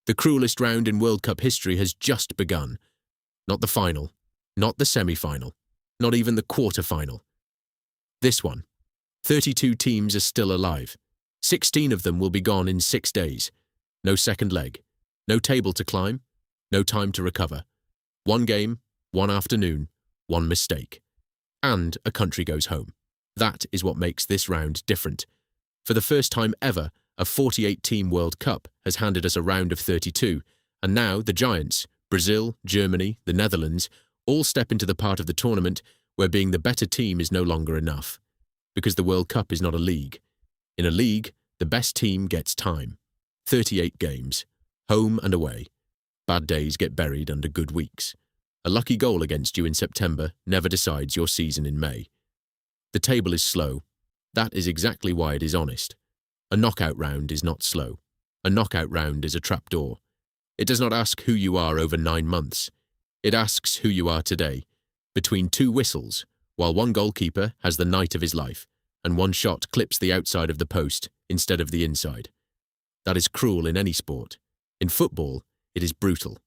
The cruelest round in World Cup history has just begun. Not the final, not the semi-final, not even the quarter-final. This one. 32 teams are still alive. 16 of them will be gone in 6 days. No second leg. No table to climb. No time to recover. One game, one afternoon, one mistake. And a country goes home. That is what makes this round different. For the first time ever, a 48-team World Cup has handed us a round of 32, and now the giants, Brazil, Germany, the Netherlands, all step into the part of the tournament where being the better team is no longer enough. Because the World Cup is not a league. In a league, the best team gets time. 38 games. Home and away. Bad days get buried under good weeks. A lucky goal against you in September never decides your season in May. The table is slow. That is exactly why it is honest. A knockout round is not slow. A knockout round is a trapdoor. It does not ask who you are over 9 months. It asks who you are today, between 2 whistles, while one goalkeeper has the night of his life, and one shot clips the outside of the post instead of the inside. That is cruel in any sport. In football, it is brutal.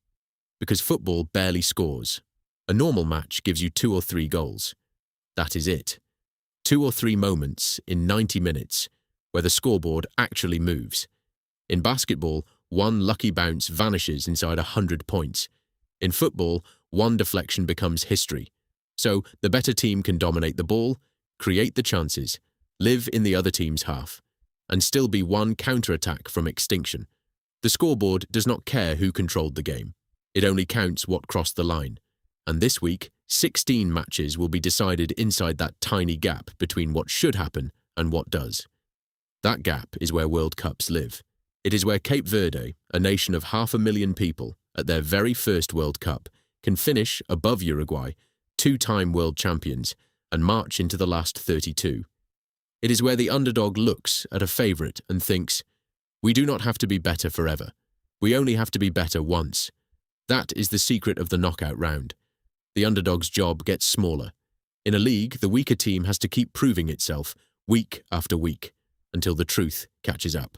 Because football barely scores. A normal match gives you 2 or 3 goals. That is it. 2 or 3 moments in 90 minutes where the scoreboard actually moves. In basketball, one lucky bounce vanishes inside 100 points. In football, one deflection becomes history. So the better team can dominate the ball, create the chances, live in the other team's half, and still be one counter-attack from extinction. The scoreboard does not care who controlled the game. It only counts what crossed the line. And this week, 16 matches will be decided inside that tiny gap between what should happen and what does. That gap is where World Cups live. It is where Cape Verde, a nation of 500,000 people, at their very first World Cup, can finish above Uruguay, 2-time world champions, and march into the last 32. It is where the underdog looks at a favourite and thinks, we do not have to be better forever. We only have to be better once. That is the secret of the knockout round. The underdog's job gets smaller. In a league, the weaker team has to keep proving itself, week after week, until the truth catches up.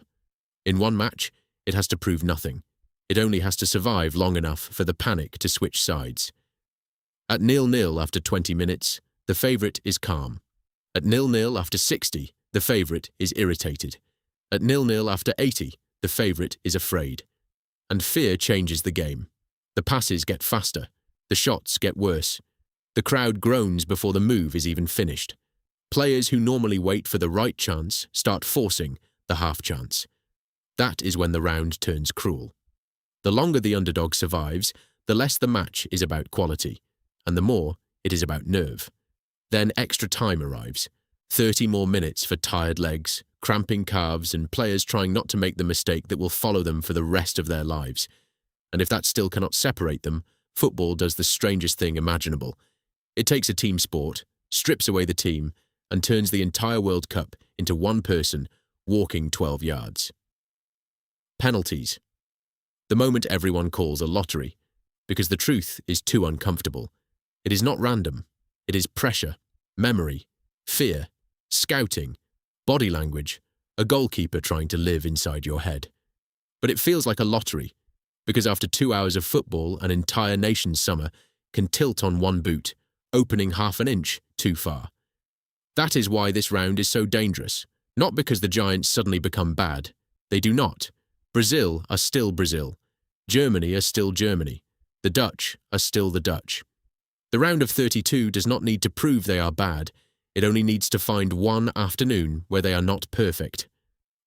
In one match, it has to prove nothing. It only has to survive long enough for the panic to switch sides. At 0-0 after 20 minutes, the favourite is calm. At 0-0 after 60, the favourite is irritated. At 0-0 after 80, the favourite is afraid. And fear changes the game. The passes get faster. The shots get worse. The crowd groans before the move is even finished. Players who normally wait for the right chance start forcing the half chance. That is when the round turns cruel. The longer the underdog survives, the less the match is about quality, and the more it is about nerve. Then extra time arrives. 30 more minutes for tired legs, cramping calves, and players trying not to make the mistake that will follow them for the rest of their lives. And if that still cannot separate them, football does the strangest thing imaginable. It takes a team sport, strips away the team, and turns the entire World Cup into one person walking 12 yards. Penalties. The moment everyone calls a lottery, because the truth is too uncomfortable. It is not random. It is pressure, memory, fear, scouting, body language, a goalkeeper trying to live inside your head. But it feels like a lottery, because after 2 hours of football, an entire nation's summer can tilt on one boot, opening half an inch too far. That is why this round is so dangerous, not because the giants suddenly become bad. They do not. Brazil are still Brazil. Germany are still Germany. The Dutch are still the Dutch. The round of 32 does not need to prove they are bad. It only needs to find one afternoon where they are not perfect.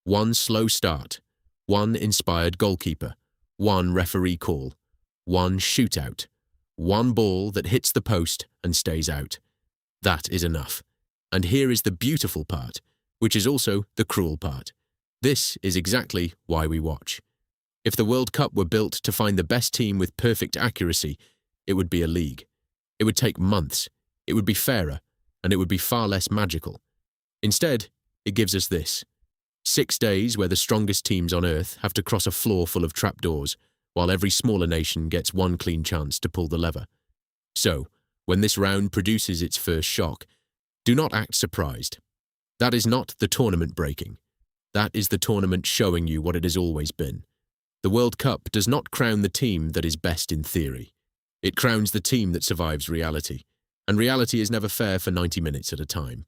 One slow start. One inspired goalkeeper. One referee call. One shootout. One ball that hits the post and stays out. That is enough. And here is the beautiful part, which is also the cruel part. This is exactly why we watch. If the World Cup were built to find the best team with perfect accuracy, it would be a league. It would take months. It would be fairer, and it would be far less magical. Instead, it gives us this. 6 days where the strongest teams on earth have to cross a floor full of trapdoors, while every smaller nation gets one clean chance to pull the lever. So, when this round produces its first shock, do not act surprised. That is not the tournament breaking. That is the tournament showing you what it has always been. The World Cup does not crown the team that is best in theory. It crowns the team that survives reality. And reality is never fair for 90 minutes at a time.